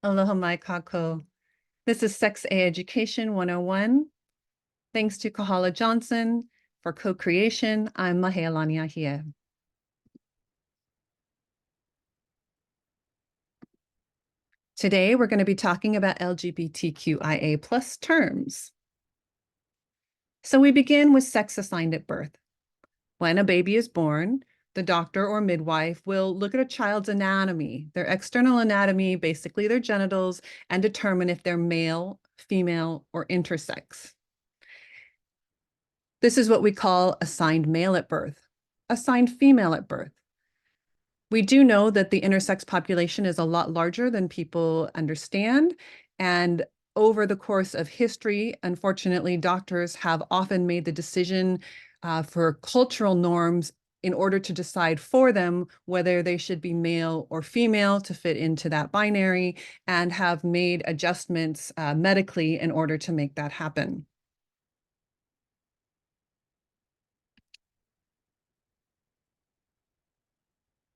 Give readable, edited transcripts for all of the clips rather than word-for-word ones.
Aloha mai kako. This is Sex EAducation 101. Thanks to Kahala Johnson for co-creation. I'm Mahealani Ahia. Today, we're going to be talking about LGBTQIA plus terms. So we begin with sex assigned at birth. When a baby is born, the doctor or midwife will look at a child's anatomy, their external anatomy, basically their genitals, and determine if they're male, female, or intersex. This is what we call assigned male at birth, assigned female at birth. We do know that the intersex population is a lot larger than people understand. And over the course of history, unfortunately, doctors have often made the decision for cultural norms in order to decide for them whether they should be male or female to fit into that binary, and have made adjustments medically in order to make that happen.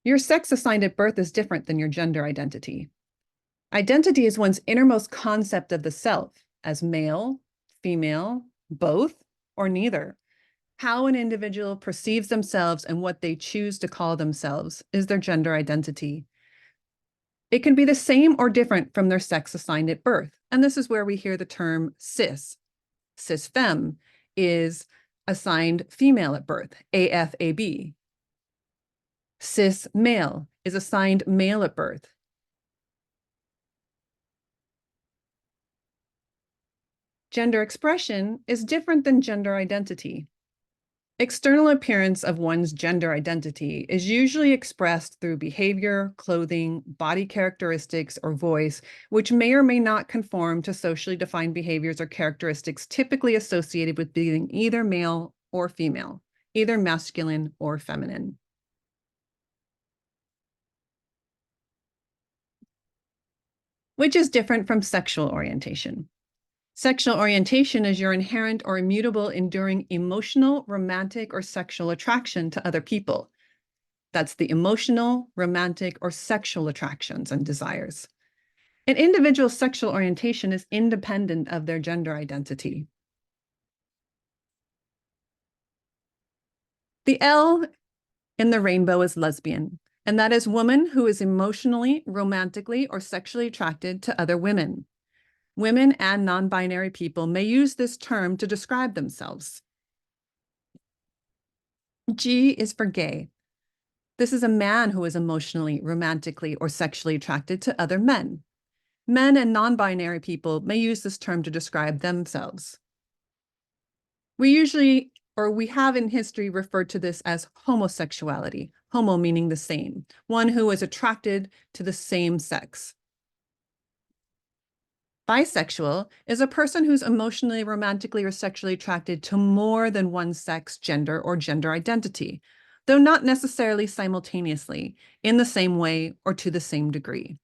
Your sex assigned at birth is different than your gender identity. Identity is one's innermost concept of the self as male, female, both, or neither. How an individual perceives themselves and what they choose to call themselves is their gender identity. It can be the same or different from their sex assigned at birth. And this is where we hear the term cis. Cis femme is assigned female at birth, AFAB. Cis male is assigned male at birth. Gender expression is different than gender identity. External appearance of one's gender identity is usually expressed through behavior, clothing, body characteristics, or voice, which may or may not conform to socially defined behaviors or characteristics typically associated with being either male or female, either masculine or feminine. Which is different from sexual orientation. Sexual orientation is your inherent or immutable, enduring emotional, romantic, or sexual attraction to other people. That's the emotional, romantic, or sexual attractions and desires. An individual's sexual orientation is independent of their gender identity. The L in the rainbow is lesbian, and that is woman who is emotionally, romantically, or sexually attracted to other women. Women and non-binary people may use this term to describe themselves. G is for gay. This is a man who is emotionally, romantically, or sexually attracted to other men. Men and non-binary people may use this term to describe themselves. We have in history referred to this as homosexuality, homo meaning the same, one who is attracted to the same sex. Bisexual is a person who's emotionally, romantically, or sexually attracted to more than one sex, gender, or gender identity, though not necessarily simultaneously, in the same way, or to the same degree.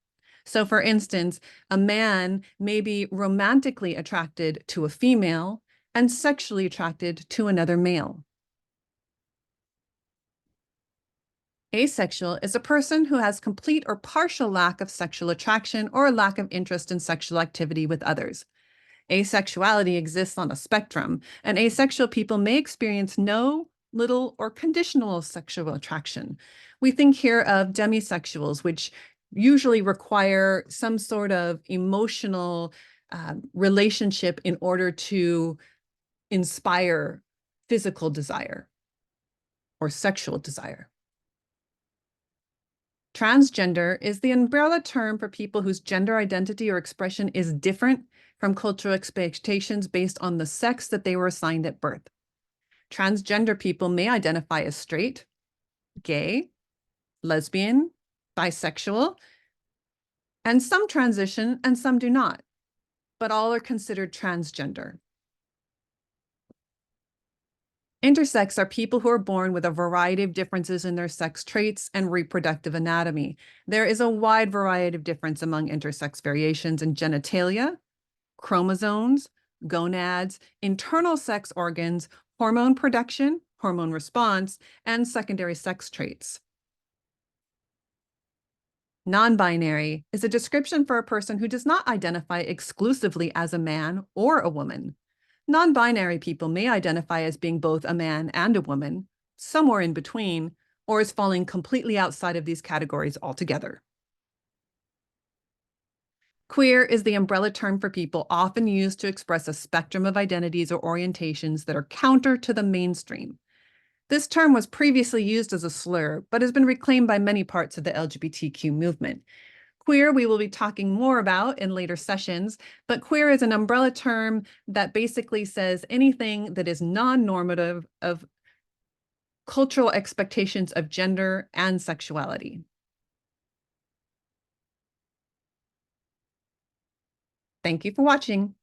So for instance, a man may be romantically attracted to a female and sexually attracted to another male. Asexual is a person who has complete or partial lack of sexual attraction or a lack of interest in sexual activity with others. Asexuality exists on a spectrum, and asexual people may experience no, little, or conditional sexual attraction. We think here of demisexuals, which usually require some sort of emotional relationship in order to inspire physical desire or sexual desire. Transgender is the umbrella term for people whose gender identity or expression is different from cultural expectations based on the sex that they were assigned at birth. Transgender people may identify as straight, gay, lesbian, bisexual, and some transition and some do not, but all are considered transgender. Intersex are people who are born with a variety of differences in their sex traits and reproductive anatomy. There is a wide variety of difference among intersex variations in genitalia, chromosomes, gonads, internal sex organs, hormone production, hormone response, and secondary sex traits. Non-binary is a description for a person who does not identify exclusively as a man or a woman. Non-binary people may identify as being both a man and a woman, somewhere in between, or as falling completely outside of these categories altogether. Queer is the umbrella term for people often used to express a spectrum of identities or orientations that are counter to the mainstream. This term was previously used as a slur, but has been reclaimed by many parts of the LGBTQ movement. Queer, we will be talking more about in later sessions, but queer is an umbrella term that basically says anything that is non-normative of cultural expectations of gender and sexuality. Thank you for watching.